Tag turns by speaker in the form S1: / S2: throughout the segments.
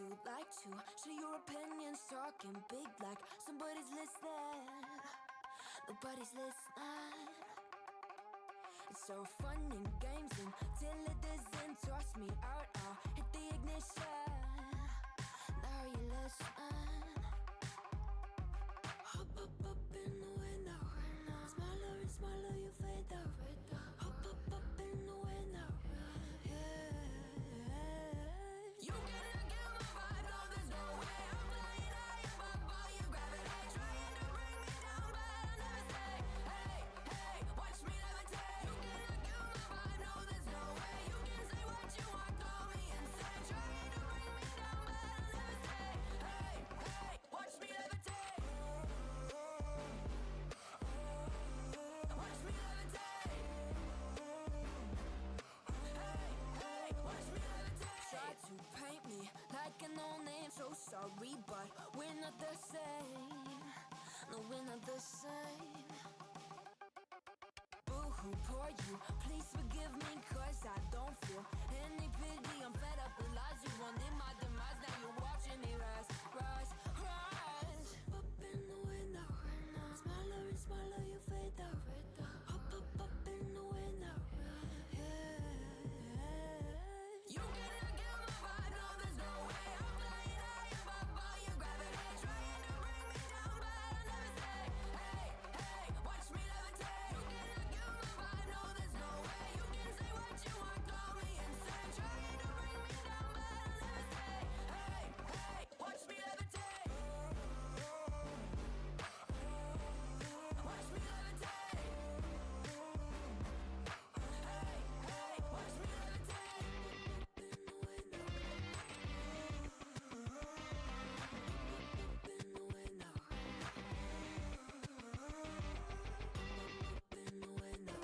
S1: like to share your opinions, talking big like somebody's listening. Nobody's listening. It's so fun and games until it doesn't. Toss me out, I'll hit the ignition. Now you listen. Hop up in the window. Smaller and smaller you fade out. Hop up in the window. You cannot get my vibe, no, there's no way. I'm flying high above all your gravity, trying to bring me down, but I'll never stay. Hey, hey, watch me levitate. You cannot get my vibe, no, there's no way. You can say what you want, call me insane, trying to bring me down, but I'll never stay. Hey, hey, watch me levitate. Watch me levitate. Hey, hey, watch me levitate. Try to paint me like a no-name, so sorry, but we're not the same. No, we're not the same. Boo-hoo, poor you, please forgive me, cause I don't feel any pity. I'm fed up with lies, you wanted my demise, now you're watching me rise, rise, rise. Up in the window, smaller and smaller you fade out. Hop up in the window. You cannot get my vibe, no, there's no way. I'm flying high above all your gravity, trying to bring me down, but I'll never stay. Hey, hey, watch me levitate. You cannot get my vibe, no, there's no way. You can say what you want, call me insane, trying to bring me down, but I'll never stay. Hey, hey, watch me levitate. Watch me levitate. Hey, hey, watch me levitate. In the window. In the window. In the window.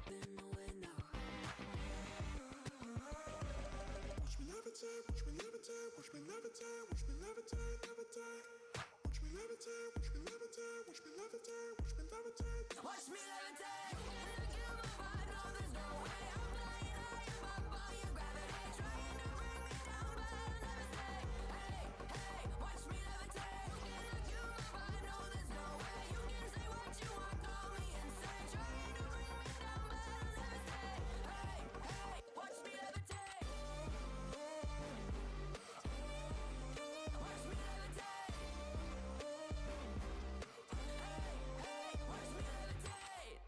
S1: In the window.
S2: Watch me levitate, watch me levitate, watch me levitate, watch me levitate, levitate. Watch me levitate, watch me levitate, watch me levitate, watch me levitate.
S1: Watch me levitate. You cannot get my vibe, no, there's no way. I'm flying high above all your gravity, trying to bring me down, but I'll never stay. Hey, hey, watch me levitate. You cannot get my vibe, no, there's no way. You can say what you want, call me insane, trying to bring me down, but I'll never stay. Hey, hey, watch me levitate. Watch me levitate. Hey, hey, watch me levitate.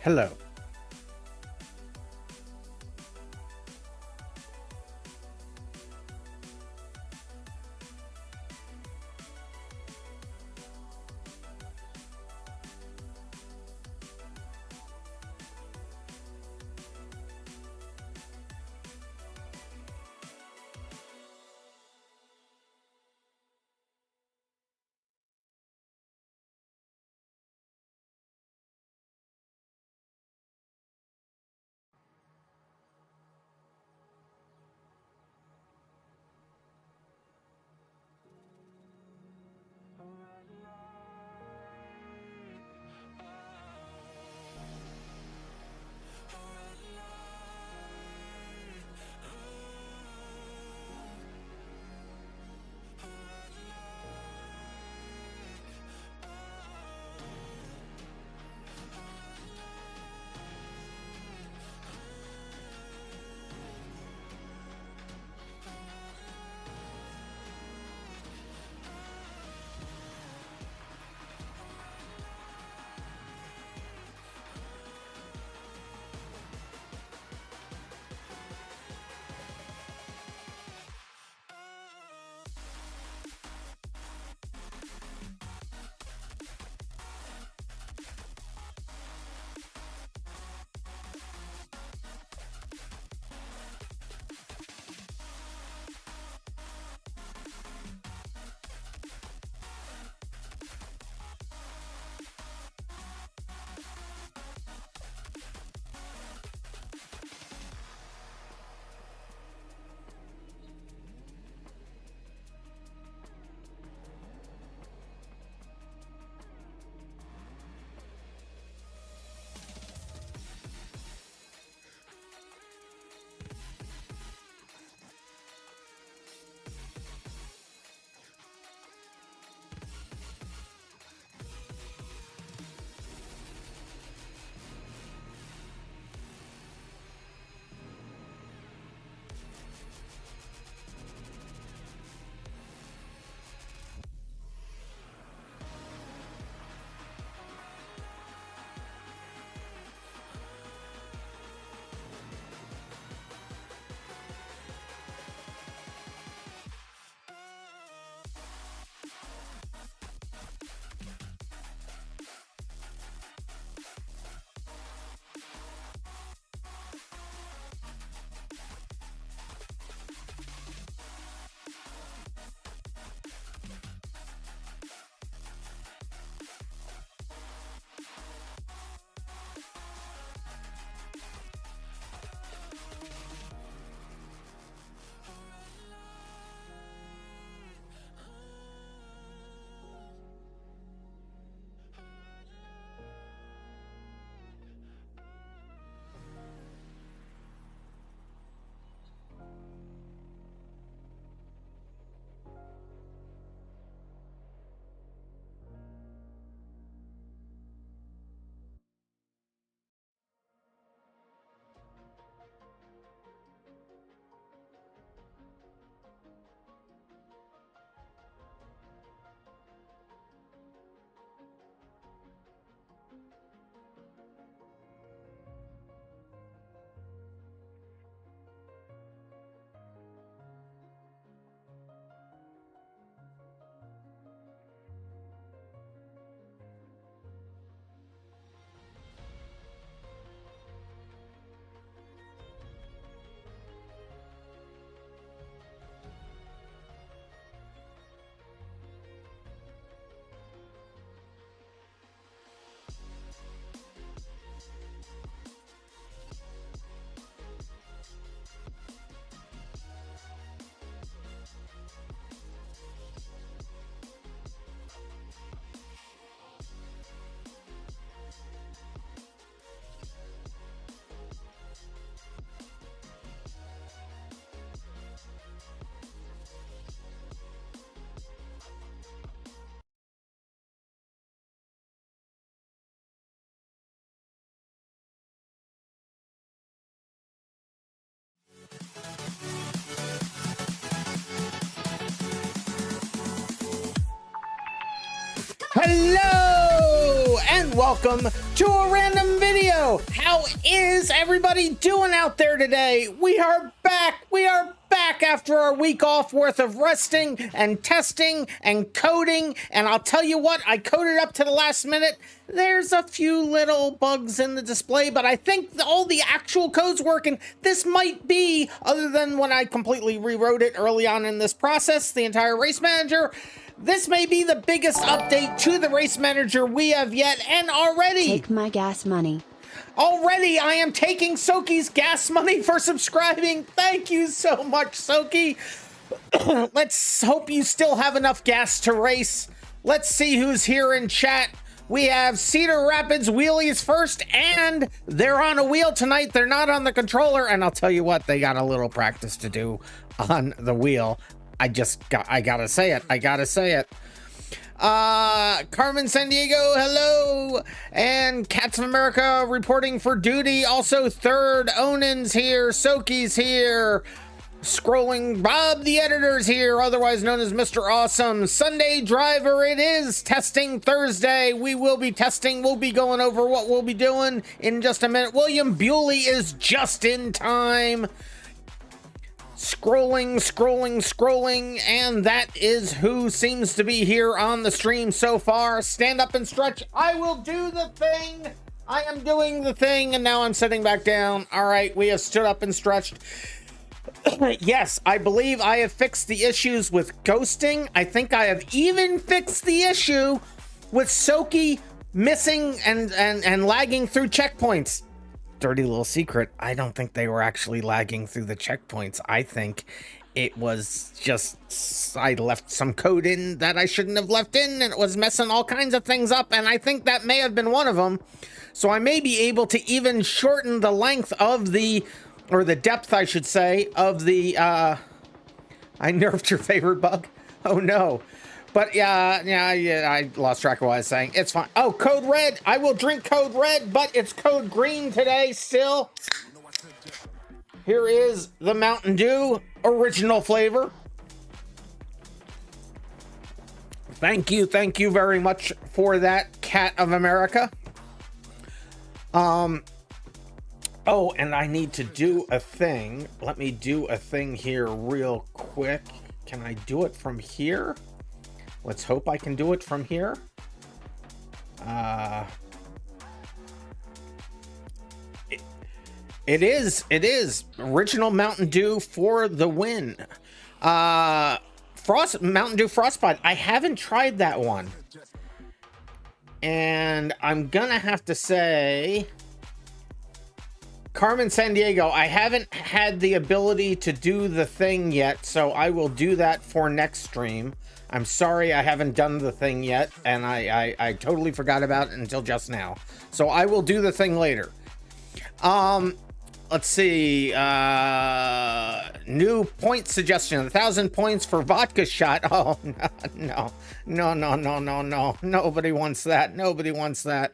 S3: Hello. Hello and welcome to a random video. How is everybody doing out there today? We are back. We are back after our week off worth of resting and testing and coding. And I'll tell you what, I coded up to the last minute. There's a few little bugs in the display, but I think all the actual code's working. This might be, other than when I completely rewrote it early on in this process, the entire race manager, this may be the biggest update to the race manager we have yet, and already...
S4: Take my gas money.
S3: Already, I am taking Soki's gas money for subscribing. Thank you so much, Soki. Let's hope you still have enough gas to race. Let's see who's here in chat. We have Cedar Rapids Wheelies first, and they're on a wheel tonight. They're not on the controller, and I'll tell you what, they got a little practice to do on the wheel. I gotta say it. Carmen San Diego, hello. And Cats of America reporting for duty. Also, Third Onan's here. Soki's here. Scrolling, Bob the editor's here, otherwise known as Mr. Awesome. Sunday Driver, it is Testing Thursday. We will be testing. We'll be going over what we'll be doing in just a minute. William Bewley is just in time. Scrolling, and that is who seems to be here on the stream so far. Stand up and stretch. I will do the thing. I am doing the thing, and now I'm sitting back down. All right, we have stood up and stretched. Yes, I believe I have fixed the issues with ghosting. I think I have even fixed the issue with Soki missing and lagging through checkpoints. Dirty little secret, I don't think they were actually lagging through the checkpoints. I think it was just I left some code in that I shouldn't have left in, and it was messing all kinds of things up, and I think that may have been one of them. So I may be able to even shorten the length of the, or the depth, I should say, of the, I nerfed your favorite bug? Oh no. But yeah, I lost track of what I was saying. It's fine. Oh, Code Red. I will drink Code Red, but it's Code Green today still. Here is the Mountain Dew original flavor. Thank you very much for that, Cat of America. Oh, and I need to do a thing. Let me do a thing here real quick. Can I do it from here? Let's hope I can do it from here. It is original Mountain Dew for the win. Mountain Dew Frostbite. I haven't tried that one. And I'm gonna have to say, Carmen San Diego, I haven't had the ability to do the thing yet, so I will do that for next stream. I'm sorry I haven't done the thing yet, and I totally forgot about it until just now. So I will do the thing later. Let's see. New point suggestion. 1,000 points for vodka shot. Oh, no. Nobody wants that. Nobody wants that.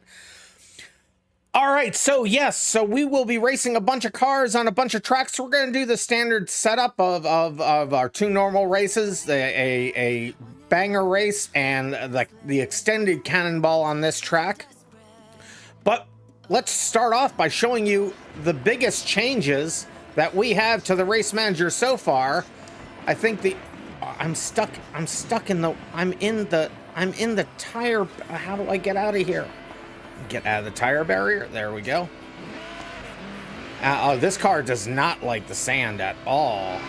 S3: All right, so yes, so we will be racing a bunch of cars on a bunch of tracks. We're going to do the standard setup of our two normal races, a banger race and the extended cannonball on this track. But let's start off by showing you the biggest changes that we have to the race manager so far. I think I'm in the tire. How do I get out of here? Get out of the tire barrier. There we go. This car does not like the sand at all.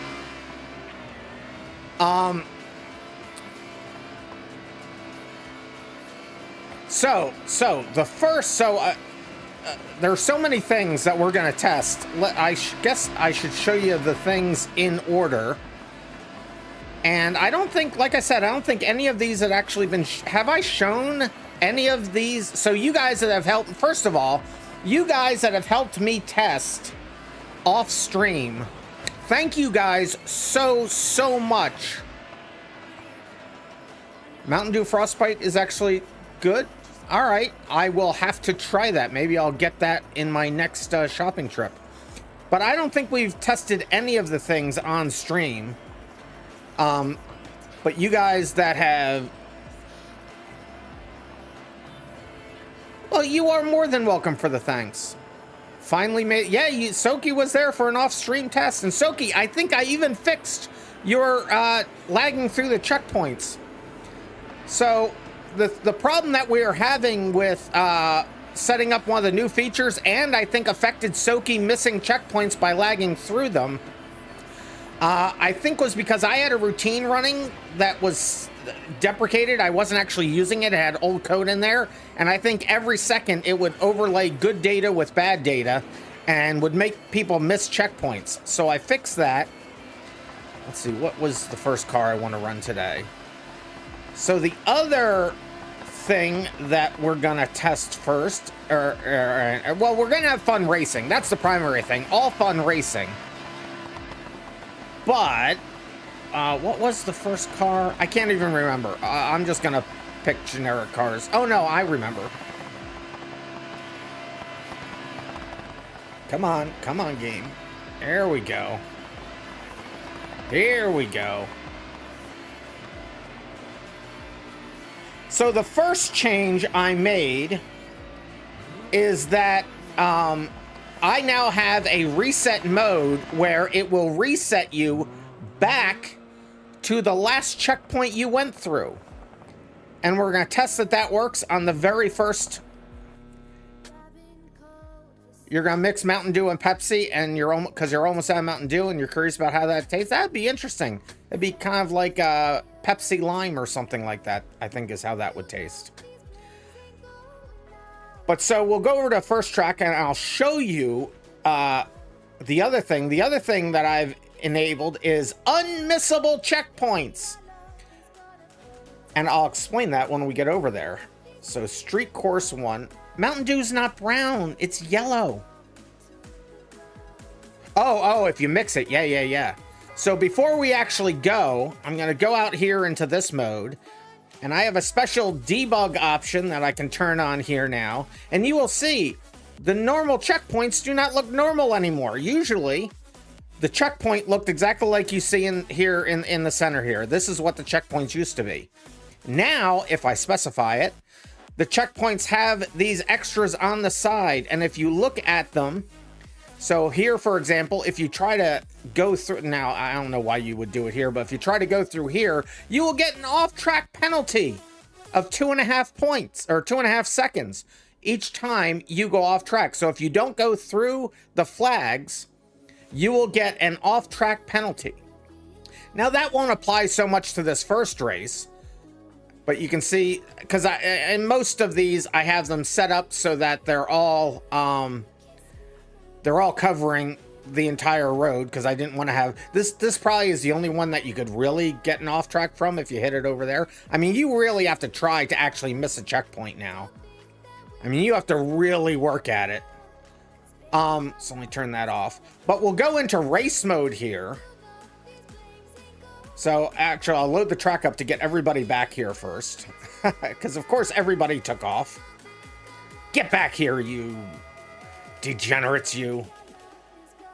S3: There are so many things that we're gonna test. I guess I should show you the things in order. And I don't think, like I said, I don't think any of these had actually been. Have I shown any of these? So you guys that have helped, first of all, you guys that have helped me test off stream, thank you guys so much. Mountain Dew Frostbite is actually good. All right, I will have to try that. Maybe I'll get that in my next shopping trip. But I don't think we've tested any of the things on stream. But you guys that have Well, you are more than welcome for the thanks. Finally made, yeah, Soki was there for an off-stream test. And Soki, I think I even fixed your lagging through the checkpoints. So the problem that we are having with setting up one of the new features, and I think affected Soki missing checkpoints by lagging through them, I think was because I had a routine running that was deprecated. I wasn't actually using it. It had old code in there. And I think every second it would overlay good data with bad data and would make people miss checkpoints. So I fixed that. Let's see, what was the first car I want to run today? So the other thing that we're going to test first, well, we're going to have fun racing. That's the primary thing. All fun racing. But what was the first car? I can't even remember. I'm just gonna pick generic cars. Oh no, I remember. Come on game. There we go. Here we go. So the first change I made is that I now have a reset mode where it will reset you back to the last checkpoint you went through. And we're going to test that that works on the very first. You're going to mix Mountain Dew and Pepsi, and because you're almost out of Mountain Dew and you're curious about how that tastes. That'd be interesting. It'd be kind of like a Pepsi Lime or something like that, I think is how that would taste. But so we'll go over to first track and I'll show you the other thing. The other thing that I've enabled is unmissable checkpoints. And I'll explain that when we get over there. So street course 1. Mountain Dew's not brown. It's yellow. Oh, if you mix it. Yeah. So before we actually go, I'm going to go out here into this mode. And I have a special debug option that I can turn on here now. And you will see the normal checkpoints do not look normal anymore. Usually, the checkpoint looked exactly like you see in the center here. This is what the checkpoints used to be. Now, if I specify it, the checkpoints have these extras on the side. And if you look at them, so here, for example, if you try to go through, now I don't know why you would do it here, but if you try to go through here, you will get an off-track penalty of 2.5 points or 2.5 seconds each time you go off track. So if you don't go through the flags, you will get an off-track penalty. Now that won't apply so much to this first race, but you can see, because in most of these, I have them set up so that they're all covering the entire road, because I didn't want to have this probably is the only one that you could really get an off track from if you hit it over there. I mean, you really have to try to actually miss a checkpoint now. I mean, you have to really work at it. So let me turn that off. But we'll go into race mode here. So actually, I'll load the track up to get everybody back here first. Because of course everybody took off. Get back here, you degenerates, you.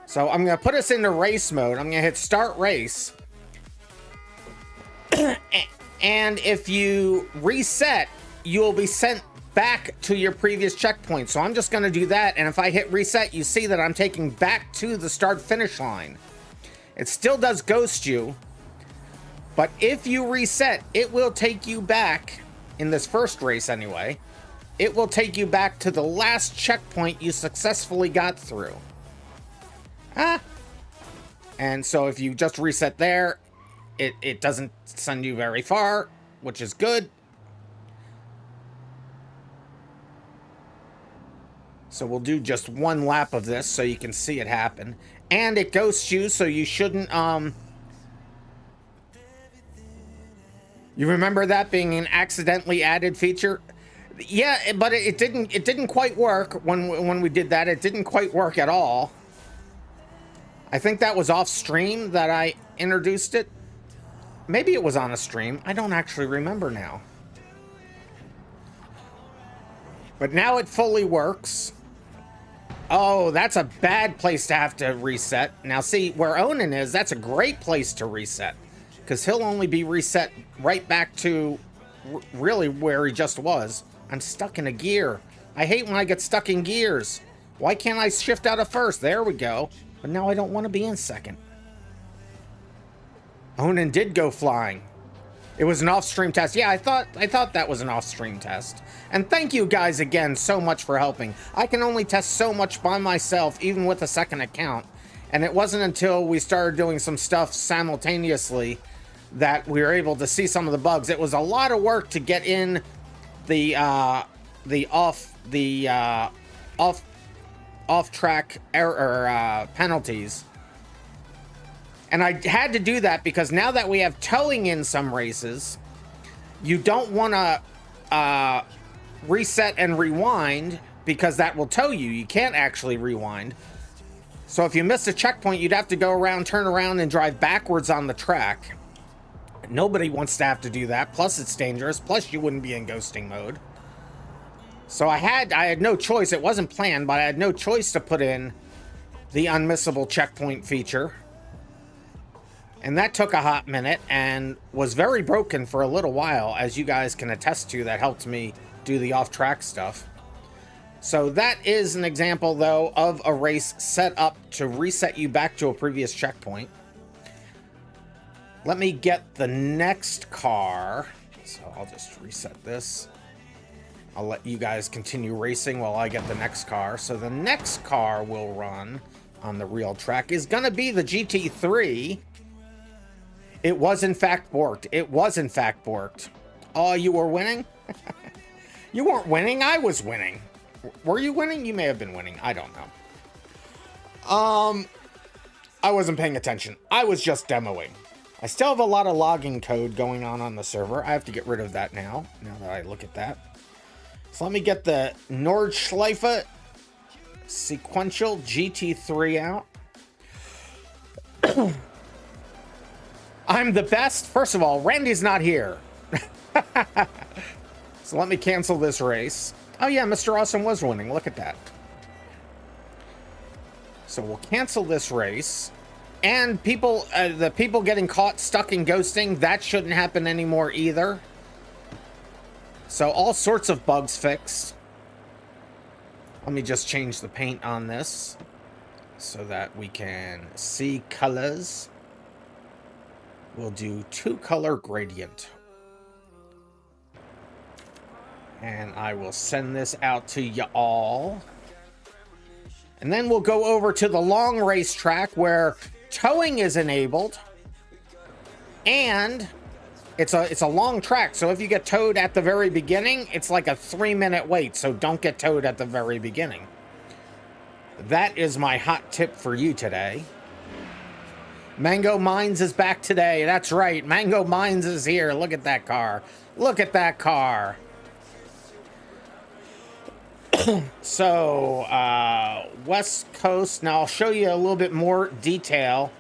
S3: So I'm going to put us into race mode. I'm going to hit start race. And if you reset, you will be sent back to your previous checkpoint. So I'm just going to do that. And if I hit reset, you see that I'm taking back to the start finish line. It still does ghost you. But if you reset, it will take you back, in this first race anyway, it will take you back to the last checkpoint you successfully got through. And so if you just reset there, it doesn't send you very far, which is good. So we'll do just one lap of this so you can see it happen. And it ghosts you, so you shouldn't, you remember that being an accidentally added feature? Yeah, but it didn't quite work when we did that. It didn't quite work at all. I think that was off stream that I introduced it. Maybe it was on a stream. I don't actually remember now. But now it fully works. Oh, that's a bad place to have to reset. Now see, where Onan is, that's a great place to reset. Because he'll only be reset right back to really where he just was. I'm stuck in a gear. I hate when I get stuck in gears. Why can't I shift out of first? There we go. But now I don't want to be in second. Onan did go flying. It was an off-stream test. Yeah, I thought that was an off-stream test. And thank you guys again so much for helping. I can only test so much by myself, even with a second account. And it wasn't until we started doing some stuff simultaneously that we were able to see some of the bugs. It was a lot of work to get in the off-track error penalties. And I had to do that because now that we have towing in some races, you don't want to reset and rewind because that will tow you. You can't actually rewind. So if you miss a checkpoint, you'd have to go around, turn around, and drive backwards on the track. Nobody wants to have to do that. Plus, it's dangerous. Plus, you wouldn't be in ghosting mode. So I had no choice. It wasn't planned, but I had no choice to put in the unmissable checkpoint feature. And that took a hot minute and was very broken for a little while, as you guys can attest to. That helped me do the off-track stuff. So that is an example, though, of a race set up to reset you back to a previous checkpoint. Let me get the next car. So I'll just reset this. I'll let you guys continue racing while I get the next car. So the next car we'll run on the real track is going to be the GT3. It was in fact borked. It was in fact borked. Oh, you were winning? You weren't winning. I was winning. Were you winning? You may have been winning. I don't know. I wasn't paying attention. I was just demoing. I still have a lot of logging code going on the server. I have to get rid of that now that I look at that. So let me get the Nordschleife sequential GT3 out. I'm the best. First of all, Randy's not here. So let me cancel this race. Oh yeah, Mr. Awesome was winning. Look at that. So we'll cancel this race. And people, the people getting caught stuck in ghosting, that shouldn't happen anymore either. So all sorts of bugs fixed. Let me just change the paint on this so that we can see colors. We'll do 2-color gradient. And I will send this out to you all. And then we'll go over to the long race track where towing is enabled. And it's a long track. So if you get towed at the very beginning, it's like a 3-minute wait. So don't get towed at the very beginning. That is my hot tip for you today. RandomMinds is back today. That's right. RandomMinds is here. Look at that car. Look at that car. So, West Coast. Now, I'll show you a little bit more detail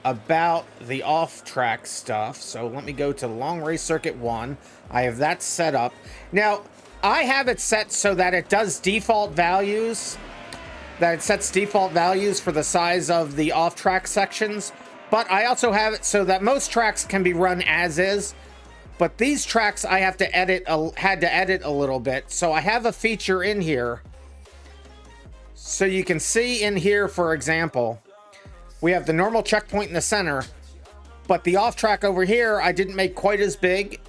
S3: about the off-track stuff. So, let me go to Long Race Circuit 1. I have that set up. Now, I have it set so that it does default values. That it sets default values for the size of the off-track sections. But I also have it so that most tracks can be run as is. But these tracks I have to edit, had to edit a little bit. So I have a feature in here. So you can see in here, for example, we have the normal checkpoint in the center. But the off track over here, I didn't make quite as big.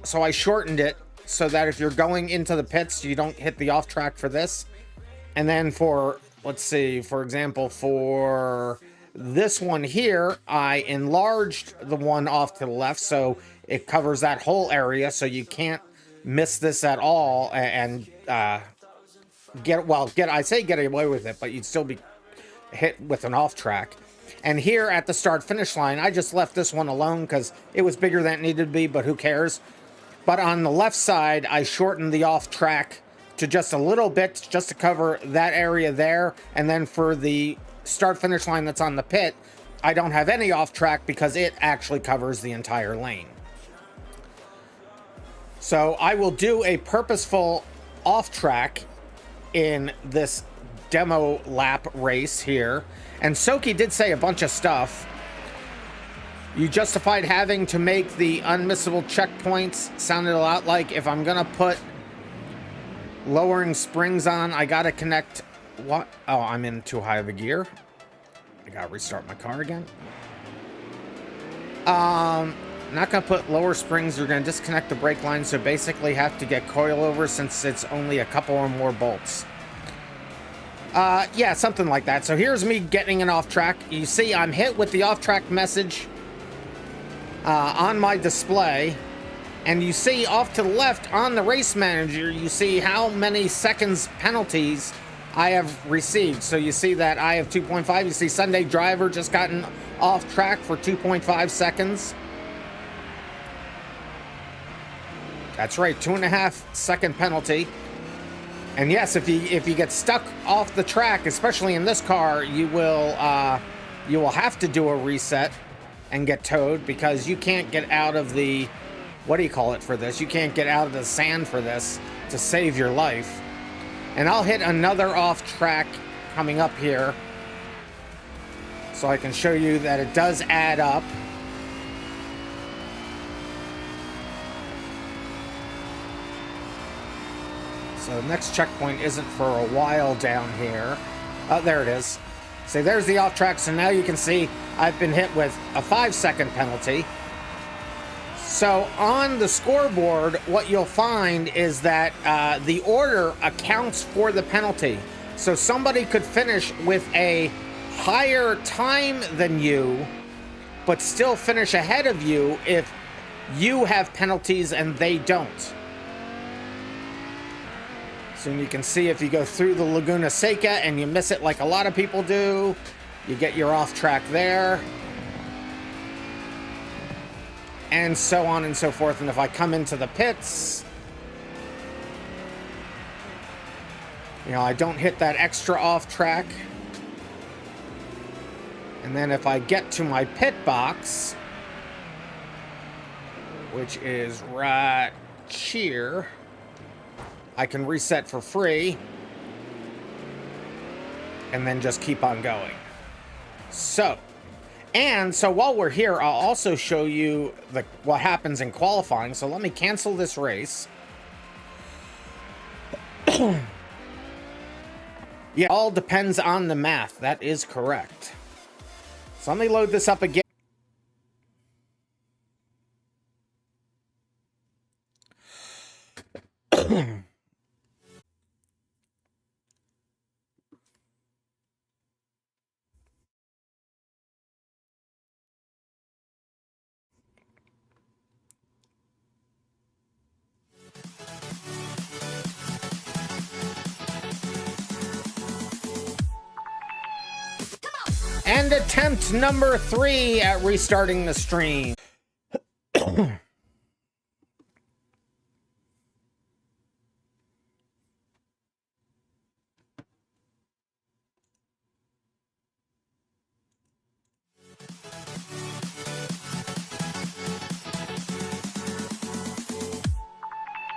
S3: So I shortened it so that if you're going into the pits, you don't hit the off track for this. And then for, let's see, for example, for this one here, I enlarged the one off to the left. So it covers that whole area, so you can't miss this at all and get away with it, but you'd still be hit with an off track. And here at the start finish line, I just left this one alone because it was bigger than it needed to be, but who cares? But on the left side, I shortened the off track to just a little bit, just to cover that area there. And then for the start finish line that's on the pit, I don't have any off track because it actually covers the entire lane. So I will do a purposeful off track in this demo lap race here. And Soki did say a bunch of stuff. You justified having to make the unmissable checkpoints. Sounded a lot like if I'm gonna put lowering springs on. I gotta connect, what? Oh, I'm in too high of a gear. I gotta restart my car again. Not gonna put lower springs. You're gonna disconnect the brake line, so basically have to get coilover since it's only a couple or more bolts. Yeah, something like that. So here's me getting an off track. You see I'm hit with the off track message on my display, and you see off to the left on the race manager, you see how many seconds penalties I have received. So you see that I have 2.5. You see Sunday Driver just gotten off track for 2.5 seconds. That's right, 2.5 second penalty. And yes, if you get stuck off the track, especially in this car, you will have to do a reset and get towed, because you can't get out of the, what do you call it for this? You can't get out of the sand for this to save your life. And I'll hit another off track coming up here, so I can show you that it does add up. So the next checkpoint isn't for a while down here. Oh, there it is. See, there's the off track. So now you can see I've been hit with a 5-second penalty. So on the scoreboard, what you'll find is that the order accounts for the penalty. So somebody could finish with a higher time than you, but still finish ahead of you if you have penalties and they don't. So you can see if you go through the Laguna Seca and you miss it like a lot of people do, you get your off track there. And so on and so forth. And if I come into the pits, you know, I don't hit that extra off track. And then if I get to my pit box, which is right here, I can reset for free and then just keep on going. So while we're here, I'll also show you what happens in qualifying. So let me cancel this race. Yeah, it all depends on the math. That is correct. So let me load this up again. And attempt number 3 at restarting the stream.